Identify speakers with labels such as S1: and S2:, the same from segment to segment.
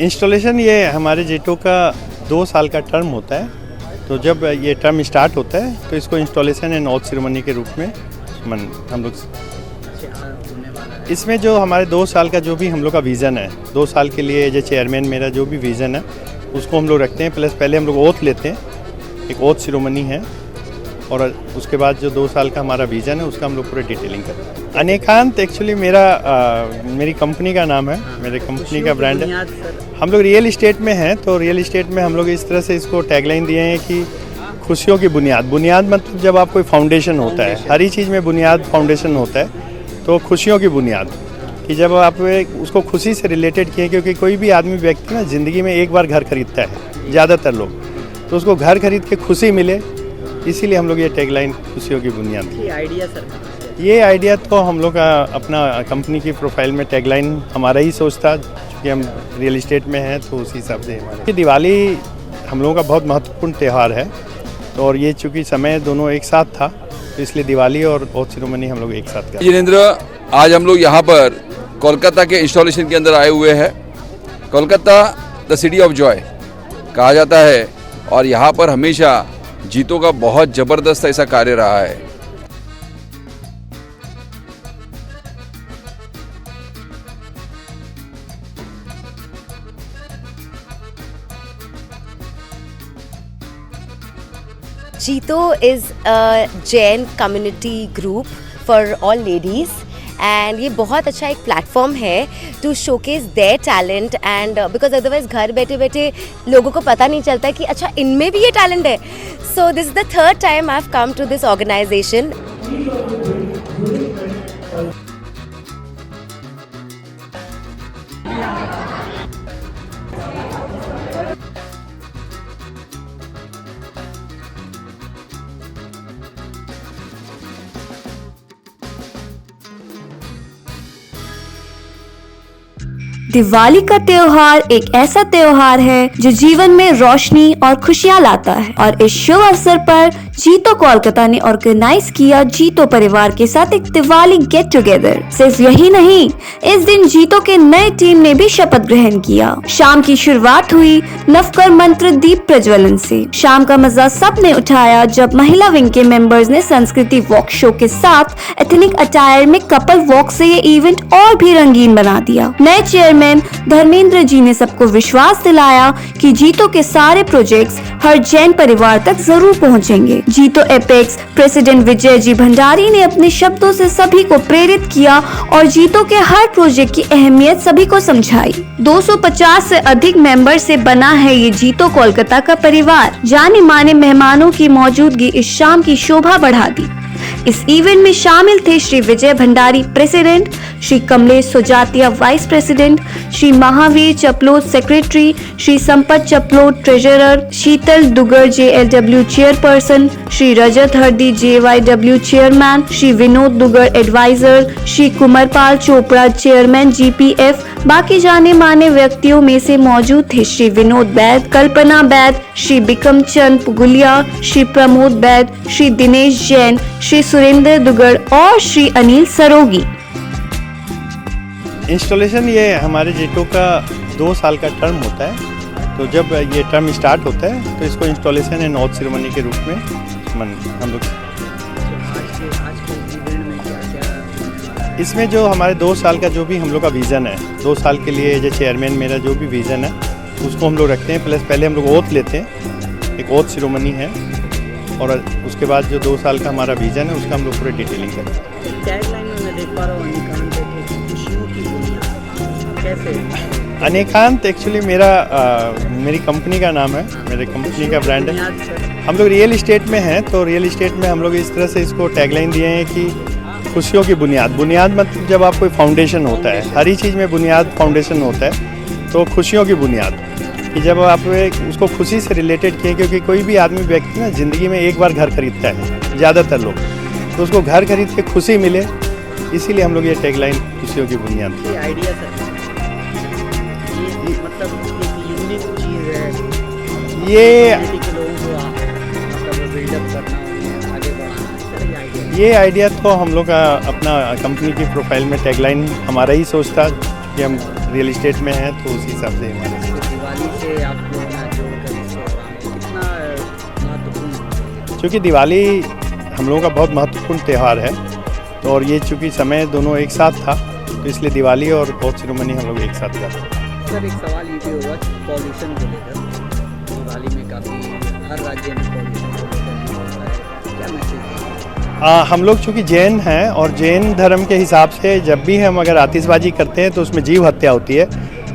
S1: Installation ये हमारे जीटो का 2 साल का टर्म होता है। तो जब ये टर्म स्टार्ट होता है तो इसको इंस्टॉलेशन एंड ऑथ सेरेमनी के रूप में हम लोग इसमें जो हमारे 2 साल का जो भी हम लोग का विज़न है, 2 साल के लिए एज ए चेयरमैन मेरा जो भी विज़न है उसको हम लोग रखते हैं। प्लस पहले हम लोग ओथ लेते हैं, एक ओथ सेरेमनी है, और उसके बाद जो 2 साल का हमारा विज़न है उसका हम लोग पूरे डिटेलिंग करते हैं। अनेकांत एक्चुअली मेरी कंपनी का नाम है, मेरे कंपनी का ब्रांड है। हम लोग रियल इस्टेट में हैं, तो रियल इस्टेट में हम लोग इस तरह से इसको टैगलाइन दिए हैं कि खुशियों की बुनियाद मतलब जब आप कोई फाउंडेशन होता है, हर ही चीज़ में बुनियाद फाउंडेशन होता है, तो खुशियों की बुनियाद कि जब आप उसको खुशी से रिलेटेड किए, क्योंकि कोई भी आदमी व्यक्ति ना ज़िंदगी में एक बार घर खरीदता है, ज़्यादातर लोग, तो उसको घर खरीद के खुशी मिले, इसीलिए हम लोग ये टैगलाइन खुशियों की बुनियाद। ये आइडिया तो हम लोग का अपना कंपनी की प्रोफाइल में टैगलाइन हमारा ही सोच था, क्योंकि हम रियल इस्टेट में हैं, तो उसी हिसाब से हमारा दिवाली हम लोगों का बहुत महत्वपूर्ण त्यौहार है। तो और ये चूँकि समय दोनों एक साथ था, तो इसलिए दिवाली और ओथ सेरेमनी हम लोग एक साथ कर।
S2: जिनेंद्र, आज हम लोग यहाँ पर कोलकाता के इंस्टॉलेशन के अंदर आए हुए हैं। Kolkata the city of Joy कहा जाता है, और यहाँ पर हमेशा जीतो का बहुत ज़बरदस्त ऐसा कार्य रहा है।
S3: Jito is a Jain community group for all ladies and ये बहुत अच्छा एक प्लेटफॉर्म है to showcase their talent and because otherwise घर बैठे बैठे लोगों को पता नहीं चलता है कि अच्छा इनमें भी ये टैलेंट है। So this is the third time I've come to this organization.
S4: Diwali का त्योहार एक ऐसा त्योहार है जो जीवन में रोशनी और खुशियां लाता है, और इस शुभ अवसर पर जीतो कोलकाता ने ऑर्गेनाइज किया जीतो परिवार के साथ एक दिवाली गेट टुगेदर। सिर्फ यही नहीं, इस दिन जीतो के नए टीम ने भी शपथ ग्रहण किया। शाम की शुरुआत हुई नवकर मंत्र दीप प्रज्वलन से। शाम का मजा सबने उठाया जब महिला विंग के मेंबर्स ने संस्कृति वॉक शो के साथ एथनिक अटायर में कपल वॉक से ये इवेंट और भी रंगीन बना दिया। नए चेयरमैन धर्मेंद्र जी ने सबको विश्वास दिलाया कि जीतो के सारे प्रोजेक्ट्स हर जैन परिवार तक जरूर पहुंचेंगे। जीतो एपेक्स प्रेसिडेंट विजय जी भंडारी ने अपने शब्दों से सभी को प्रेरित किया और जीतो के हर प्रोजेक्ट की अहमियत सभी को समझाई। 250 से अधिक मेंबर से बना है ये जीतो कोलकाता का परिवार। जाने माने मेहमानों की मौजूदगी इस शाम की शोभा बढ़ा दी। इस इवेंट में शामिल थे Shri Vijay Bhandari president, Shri Kamlesh Sojatiya vice president, Shri Mahaveer Chaplot secretary, Shri Sampat Chaplot treasurer, Sheetal Dugar JLW chairperson, Shri Rajat Hardi JYW chairman, Shri Vinod Dugar adviser, Shri Kumarpal Chopra chairman GPF। बाकी जाने माने व्यक्तियों में से मौजूद थे श्री विनोद बैद, कल्पना बैद, श्री बिकम चंद पुगुलिया, श्री प्रमोद बैद, श्री दिनेश जैन, श्री सुरेंद्र दुगर और श्री अनिल सरोगी।
S1: इंस्टॉलेशन ये हमारे जीटो का 2 साल का टर्म होता है। तो जब ये टर्म स्टार्ट होता है तो इसको इंस्टॉलेशन एंड ऑथ सेरेमनी के रूप में हम लोग इसमें जो हमारे 2 साल का जो भी हम लोग का विज़न है, 2 साल के लिए एज ए चेयरमैन मेरा जो भी विज़न है उसको हम लोग रखते हैं। प्लस पहले हम लोग ओथ लेते हैं, एक ओथ सेरेमनी है, और उसके बाद जो 2 साल का हमारा विज़न है उसका हम लोग पूरे डिटेलिंग करते हैं। अनेकांत एक्चुअली मेरी कंपनी का नाम है, मेरे कंपनी का ब्रांड है। हम लोग रियल इस्टेट में हैं, तो रियल इस्टेट में हम लोग इस तरह से इसको टैगलाइन दिए हैं कि खुशियों की बुनियाद मतलब जब आप कोई फाउंडेशन होता है, हर ही चीज़ में बुनियाद फाउंडेशन होता है, तो खुशियों की बुनियाद कि जब आप उसको खुशी से रिलेटेड किए, क्योंकि कोई भी आदमी व्यक्ति ना ज़िंदगी में एक बार घर खरीदता है, ज़्यादातर लोग, तो उसको घर खरीद के खुशी मिले, इसीलिए हम लोग ये टैगलाइन खुशियों की बुनियाद।
S5: ये आइडिया सर, ये मतलब एक यूनिक चीज़ है,
S1: ये
S5: लोगों को मतलब बिल्डअप करना, आगे बढ़ाना,
S1: ये आइडिया तो हम लोग का अपना कंपनी की प्रोफाइल में टैगलाइन हमारा ही सोच था, कि हम रियल इस्टेट में हैं, तो उसी हिसाब से हमारे
S5: दिवाली से आपको यहाँ जोड़कर इस प्रोग्राम में कितना महत्वपूर्ण है?
S1: क्योंकि दिवाली हम लोगों का बहुत महत्वपूर्ण त्यौहार है, तो और ये चूँकि समय दोनों एक साथ था, तो इसलिए दिवाली और ओथ सेरेमनी हम लोग एक साथ करते हैं।
S5: सर, एक सवाल ये भी होगा कि पॉल्यूशन को लेकर दिवाली में काफ़ी हर राज्य में पॉल्यूशन को लेकर होता है, क्या मैसेज देंगे?
S1: हम लोग चूँकि जैन हैं और जैन धर्म के हिसाब से जब भी हम अगर आतिशबाजी करते हैं तो उसमें जीव हत्या होती है,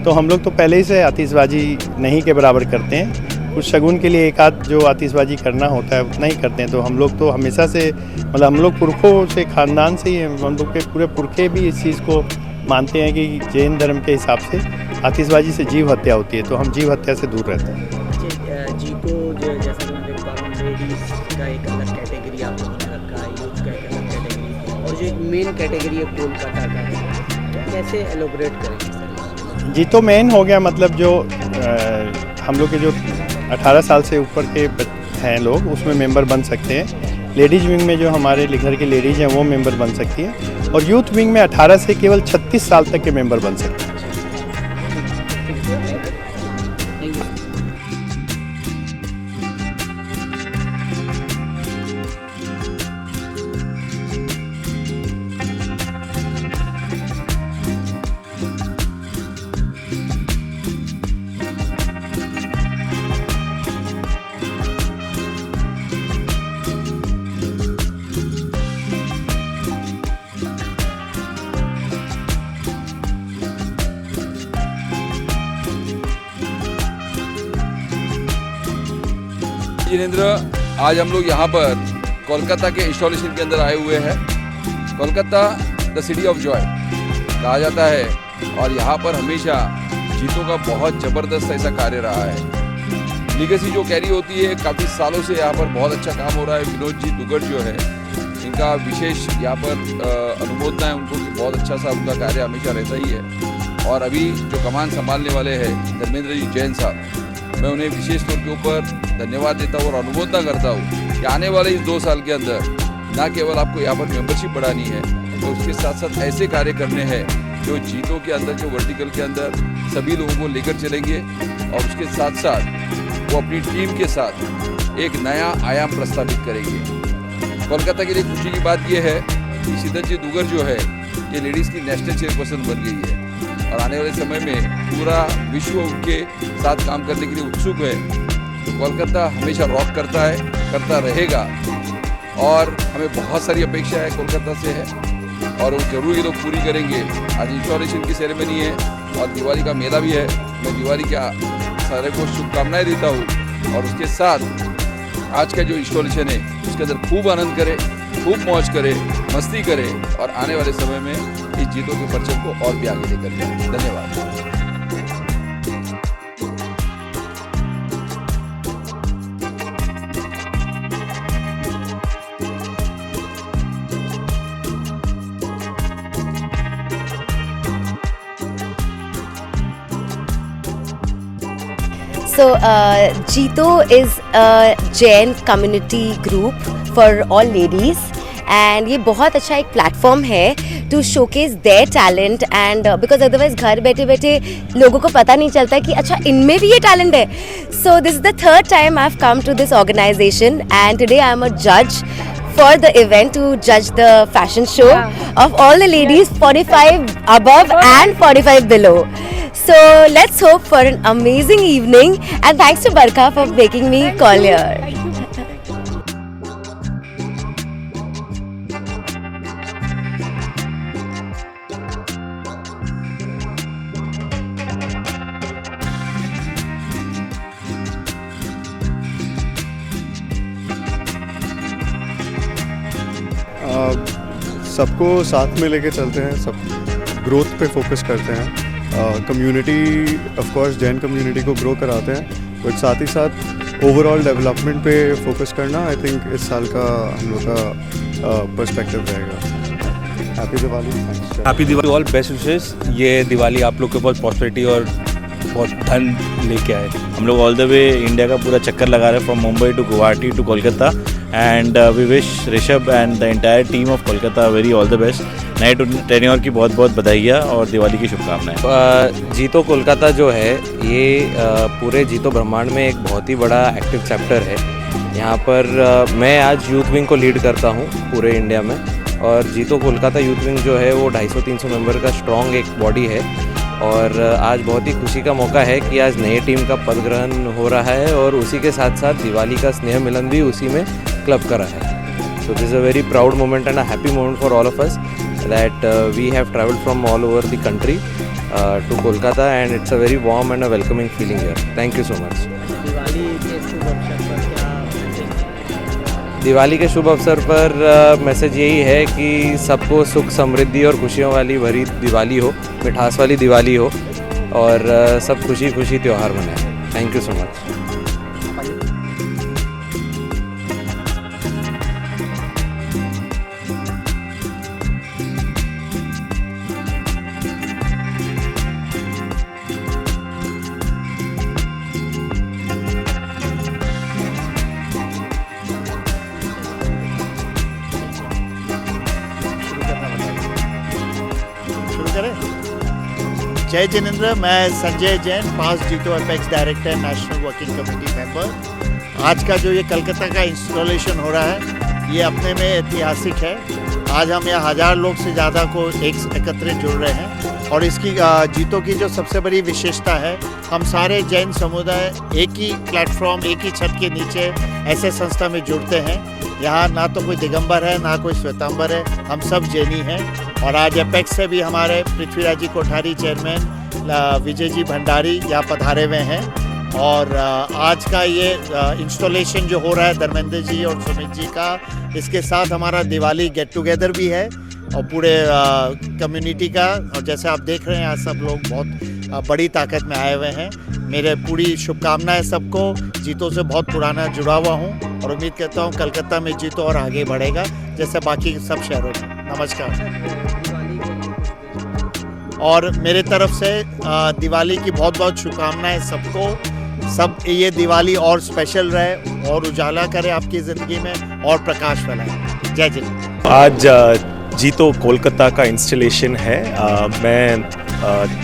S1: तो हम लोग तो पहले ही से आतिशबाजी नहीं के बराबर करते हैं। कुछ शगुन के लिए एक आध जो आतिशबाजी करना होता है उतना ही करते हैं। तो हम लोग तो हमेशा से मतलब हम लोग पुरखों से ख़ानदान से ही हम लोग के पूरे पुरखे भी इस चीज़ को मानते हैं कि जैन धर्म के हिसाब से आतिशबाजी से जीव हत्या होती है, तो हम जीव हत्या से दूर रहते हैं।
S5: जी को जो जैसा मैं देख पा रहा हूँ, लेडीज़ का एक अलग कैटेगरी आप लोगों ने रखा है, यूथ का एक अलग कैटेगरी, और जो एक मेन कैटेगरी है कोलकाता का है, तो कैसे एलोबरेट करेंगे सर?
S1: जी तो मेन हो गया मतलब जो हम लोग के जो 18 साल से ऊपर के हैं लोग उसमें मेंबर बन सकते हैं। लेडीज़ विंग में जो हमारे घर की लेडीज़ हैं वो मेंबर बन सकती हैं, और यूथ विंग में 18 से केवल 36 साल तक के मेंबर बन सकते हैं।
S2: जिनेंद्र, आज हम लोग यहाँ पर कोलकाता के इंस्टॉलेशन के अंदर आए हुए हैं। Kolkata the city of Joy कहा जाता है, और यहाँ पर हमेशा जीतों का बहुत ज़बरदस्त ऐसा कार्य रहा है। लीगेसी जो कैरी होती है, काफ़ी सालों से यहाँ पर बहुत अच्छा काम हो रहा है। विनोद जी दुगड़ जो है, इनका विशेष यहाँ पर अनुमोदना है उनको कि बहुत अच्छा सा उनका कार्य हमेशा रहता ही है। और अभी जो कमान संभालने वाले हैं धर्मेंद्र जी जैन साहब, मैं उन्हें विशेष तौर के ऊपर धन्यवाद देता हूँ और अनुमोदना करता हूँ कि आने वाले इस 2 साल के अंदर न केवल आपको यहाँ पर मेंबरशिप बढ़ानी है, तो उसके साथ साथ ऐसे कार्य करने हैं जो जीतों के अंदर, जो वर्टिकल के अंदर सभी लोगों को लेकर चलेंगे, और उसके साथ साथ वो अपनी टीम के साथ एक नया आयाम प्रस्तावित करेंगे। कोलकाता के लिए खुशी की बात यह है कि शीतल जी दुगर जो है ये लेडीज़ की नेशनल चेयरपर्सन बन गई है, और आने वाले समय में पूरा विश्व उनके साथ काम करने के लिए उत्सुक है। तो कोलकाता हमेशा रॉक करता है, करता रहेगा, और हमें बहुत सारी अपेक्षा है कोलकाता से है, और वो जरूर ये लोग पूरी करेंगे। आज इंस्टॉलेशन की सेरेमनी है और दिवाली का मेला भी है। मैं दिवाली के सारे को शुभकामनाएं देता हूँ, और उसके साथ आज का जो इंस्टॉलेशन है उसके अंदर खूब आनंद करें, खूब मौज करें, मस्ती करें, और आने वाले समय में इस जीतों के परचम को और भी आगे लेकर जाएं। धन्यवाद।
S3: So, Jito is a Jain community group for all ladies, and ये बहुत अच्छा एक प्लेटफॉर्म है to showcase their talent, and because otherwise घर बैठे बैठे लोगों को पता नहीं चलता कि अच्छा इनमें भी ये टैलेंट है. So this is the 3rd time I've come to this organization, and today I'm a judge for the event to judge the fashion show of all the ladies 45 above and 45 below. So let's hope for an amazing evening, and thanks to Barkha for making me call here.
S6: सबको साथ में लेके चलते हैं, सब growth पे focus करते हैं। Community of course Jain community को ग्रो कराते हैं, बट साथ ही साथ ओवरऑल डेवलपमेंट पे फोकस करना आई थिंक इस साल का हम लोग का पर्सपेक्टिव रहेगा। Happy Diwali.
S7: Happy Diwali, all best wishes. ये दिवाली आप लोग के बहुत प्रॉस्पेरिटी और बहुत धन लेके आए। हम लोग ऑल द वे इंडिया का पूरा चक्कर लगा रहे हैं, from Mumbai to Guwahati to Kolkata, and we wish Rishabh and the entire team of Kolkata very all the best, नए टेन्योर की बहुत बहुत बधाइयाँ और दिवाली की शुभकामनाएं।
S8: जीतो कोलकाता जो है ये पूरे जीतो ब्रह्मांड में एक बहुत ही बड़ा एक्टिव चैप्टर है। यहाँ पर मैं आज यूथ विंग को लीड करता हूँ पूरे इंडिया में, और जीतो कोलकाता यूथ विंग जो है वो 250-300 मेंबर का स्ट्रॉन्ग एक बॉडी है। और आज बहुत ही खुशी का मौका है कि आज नई टीम का पद ग्रहण हो रहा है और उसी के साथ साथ दिवाली का स्नेह मिलन भी उसी में क्लब का रहा है। So this is a very proud moment and a happy moment for all of us that we have travelled from all over the country to Kolkata, and it's a very warm and a welcoming feeling here. Thank you so much.
S5: Diwali के शुभ अवसर पर क्या
S8: दिवाली के शुभ अवसर पर
S5: message
S8: message यही है कि सबको सुख समृद्धि और खुशियों वाली भरी दिवाली हो, मिठास वाली दिवाली हो, और सब खुशी खुशी त्यौहार मनाएं। Thank you so much.
S9: शुरू करें। जय जिनेंद्र, मैं संजय जैन, पास जीतो apex director, national working committee member. आज का जो ये कलकत्ता का इंस्टॉलेशन हो रहा है ये अपने में ऐतिहासिक है। आज हम यहाँ 1000 लोग से ज़्यादा को एकत्रित जुड़ रहे हैं, और इसकी जीतो की जो सबसे बड़ी विशेषता है, हम सारे जैन समुदाय एक ही प्लेटफॉर्म, एक ही छत के नीचे ऐसे संस्था में जुड़ते हैं। यहाँ ना तो कोई दिगंबर है ना कोई श्वेतांबर है, हम सब जैनी हैं। और आज एपेक्स से भी हमारे पृथ्वीराज जी कोठारी चेयरमैन, विजय जी भंडारी यहाँ पधारे हुए हैं। और आज का ये इंस्टॉलेशन जो हो रहा है धर्मेंद्र जी और सुमित जी का, इसके साथ हमारा दिवाली गेट टुगेदर भी है और पूरे कम्युनिटी का। और जैसे आप देख रहे हैं आज सब लोग बहुत बड़ी ताकत में आए हुए हैं। मेरे पूरी शुभकामनाएं सबको। जीतो से बहुत पुराना जुड़ा हुआ हूं और उम्मीद करता हूं कलकत्ता में जीतो और आगे बढ़ेगा जैसे बाकी सब शहरों में। नमस्कार। और मेरे तरफ से दिवाली की बहुत बहुत शुभकामनाएं सबको। सब ये दिवाली और स्पेशल रहे और उजाला करे आपकी ज़िंदगी में और प्रकाश फैलाए। जय जिनेंद्र।
S10: आज जीतो कोलकाता का इंस्टॉलेशन है। मैं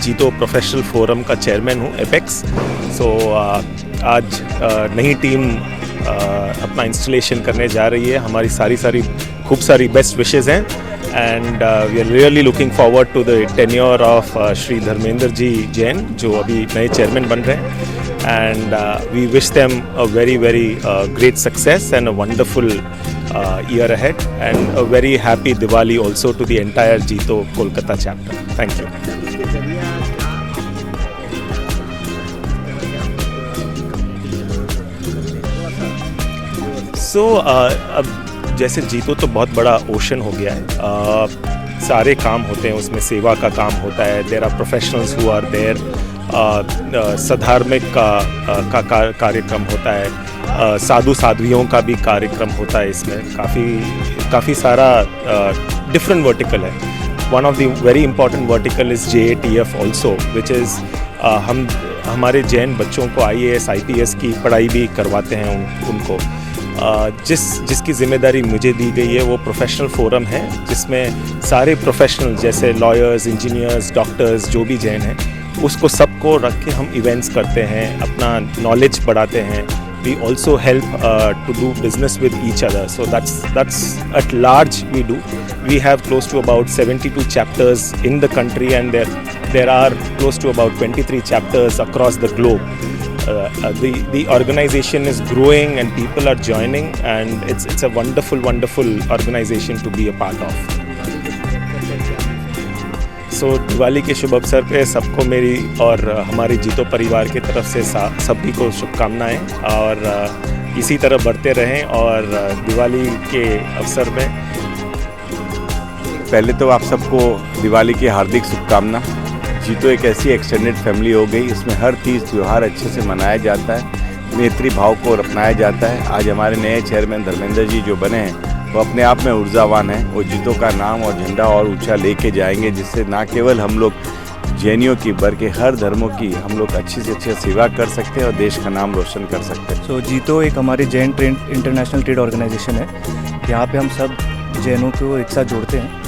S10: जीतो प्रोफेशनल फोरम का चेयरमैन हूँ, एपेक्स। सो आज नई टीम अपना इंस्टॉलेशन करने जा रही है। हमारी सारी खूब सारी बेस्ट विशेज़ हैं, and we are really looking forward to the tenure of Shri Dharmendra ji Jain, जो अभी नए चेयरमैन बन रहे हैं। And we wish them a very great success and a wonderful year ahead, and a very happy Diwali also to the entire Jeeto Kolkata chapter. Thank you. So अब जैसे जीतो तो बहुत बड़ा ओशन हो गया है। सारे काम होते हैं उसमें, सेवा का काम होता है, there are professionals who are there, सधार्मिक का कार्यक्रम होता है, साधु साध्वियों का भी कार्यक्रम होता है। इसमें काफ़ी सारा डिफरेंट वर्टिकल है। One of the very important vertical is JATF also, which is हम हमारे जैन बच्चों को IAS IPS की पढ़ाई भी करवाते हैं उनको। जिसकी ज़िम्मेदारी मुझे दी गई है वो प्रोफेशनल फोरम है, जिसमें सारे प्रोफेशनल जैसे लॉयर्स, इंजीनियर्स, डॉक्टर्स जो भी जैन हैं उसको सबको रख के हम इवेंट्स करते हैं, अपना नॉलेज बढ़ाते हैं। We also help to do business with each other. So that's at large we do. We have close to about 72 chapters in the country, and there are close to about 23 chapters across the globe. The organization is growing and people are joining, and it's a wonderful organization to be a part of. सो दिवाली के शुभ अवसर पे सबको मेरी और हमारे जीतो परिवार की तरफ से सभी को शुभकामनाएं, और इसी तरह बढ़ते रहें। और दिवाली के अवसर में
S11: पहले तो आप सबको दिवाली की हार्दिक शुभकामना। जीतो एक ऐसी एक्सटेंडेड फैमिली हो गई, इसमें हर तीज त्यौहार अच्छे से मनाया जाता है, मैत्री भाव को अपनाया जाता है। आज हमारे नए चेयरमैन धर्मेंद्र जी जो बने हैं वो अपने आप में ऊर्जावान हैं। वो जीतो का नाम और झंडा और ऊंचा लेके जाएंगे, जिससे ना केवल हम लोग जैनियों की बल्कि हर धर्मों की हम लोग अच्छी से अच्छी सेवा कर सकते हैं और देश का नाम रोशन कर सकते हैं।
S12: सो जीतो एक हमारी Jain trade international trade organization है। यहाँ पे हम सब जैनों को एक साथ जोड़ते हैं।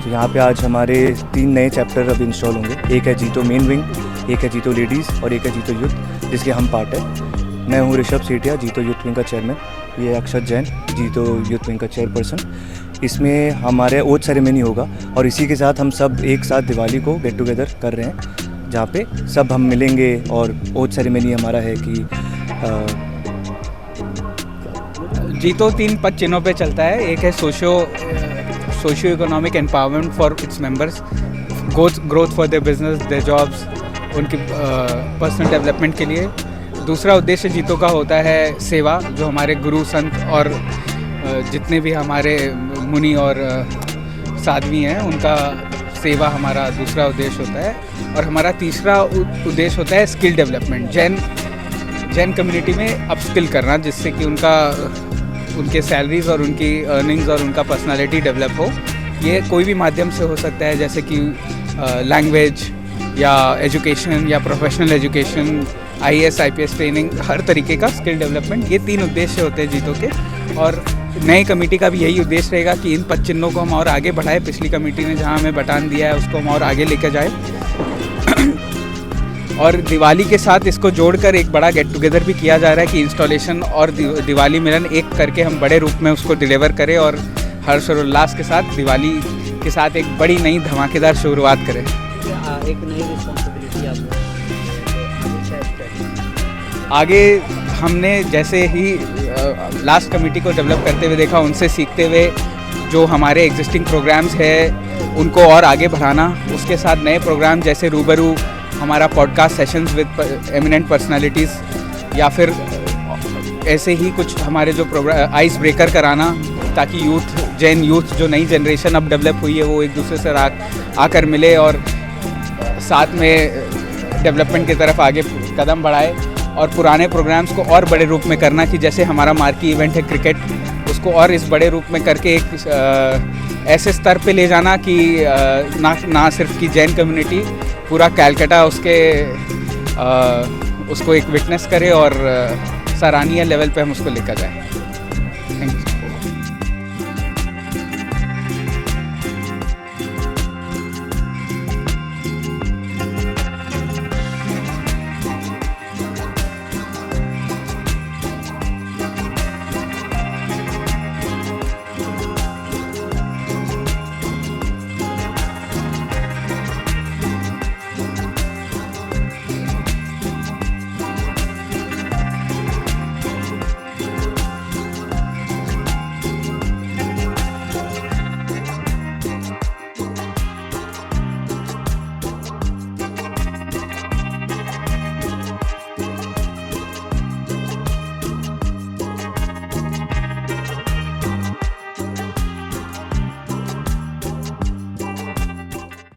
S12: तो यहाँ पे आज हमारे 3 नए चैप्टर अब इंस्टॉल होंगे। एक है जीतो मेन विंग, एक है जीतो लेडीज़ और एक है जीतो यूथ, जिसके हम पार्ट है। मैं हूँ ऋषभ सेठिया, जीतो यूथ विंग का चेयरमैन। ये अक्षत जैन, जीतो यूथ विंग का चेयरपर्सन। इसमें हमारे ओथ सेरेमनी होगा और इसी के साथ हम सब एक साथ दिवाली को गेट टुगेदर कर रहे हैं, जहाँ पे सब हम मिलेंगे। और ओथ सेरेमनी हमारा है कि
S13: जीतो 3 पद चिन्हों पे चलता है। एक है socio economic empowerment for its members, growth for their business, their jobs, उनकी पर्सनल डेवलपमेंट के लिए। दूसरा उद्देश्य जीतो का होता है सेवा, जो हमारे गुरु संत और जितने भी हमारे मुनि और साध्वी हैं उनका सेवा हमारा दूसरा उद्देश्य होता है। और हमारा तीसरा उद्देश्य होता है स्किल डेवलपमेंट, जैन कम्युनिटी में अपस्किल करना, जिससे कि उनके सैलरीज और उनकी अर्निंग्स और उनका पर्सनालिटी डेवलप हो। ये कोई भी माध्यम से हो सकता है, जैसे कि लैंग्वेज या एजुकेशन या professional education, IAS IPS training, हर तरीके का स्किल डेवलपमेंट। ये 3 उद्देश्य होते हैं जीतो के। और नई कमेटी का भी यही उद्देश्य रहेगा कि इन 5 चिन्हों को हम और आगे बढ़ाएं। पिछली कमेटी ने जहां हमें बटान दिया है उसको हम और आगे लेकर जाएं। और दिवाली के साथ इसको जोड़कर एक बड़ा गेट टुगेदर भी किया जा रहा है कि इंस्टॉलेशन और दिवाली मिलन एक करके हम बड़े रूप में उसको डिलीवर करें और हर्ष और उल्लास के साथ दिवाली के साथ एक बड़ी नई धमाकेदार शुरुआत करें।
S5: एक नई रिस्पॉन्सिबिलिटी आपको
S13: आगे हमने जैसे ही लास्ट कमेटी को डेवलप करते हुए देखा, उनसे सीखते हुए जो हमारे एग्जिस्टिंग प्रोग्राम्स है उनको और आगे बढ़ाना, उसके साथ नए प्रोग्राम जैसे रूबरू हमारा podcast sessions with eminent personalities, या फिर ऐसे ही कुछ हमारे जो प्रोग्राम आइस ब्रेकर कराना, ताकि जैन यूथ जो नई जनरेशन अब डेवलप हुई है वो एक दूसरे से आकर मिले और साथ में डेवलपमेंट की तरफ आगे कदम बढ़ाए। और पुराने प्रोग्राम्स को और बड़े रूप में करना, कि जैसे हमारा मार्की इवेंट है क्रिकेट, उसको और इस बड़े रूप में करके एक ऐसे स्तर पे ले जाना कि ना सिर्फ कि जैन कम्युनिटी, पूरा कैलकाटा उसको एक विटनेस करे और सराहनीय लेवल पे हम उसको लेकर जाएं। Thank you.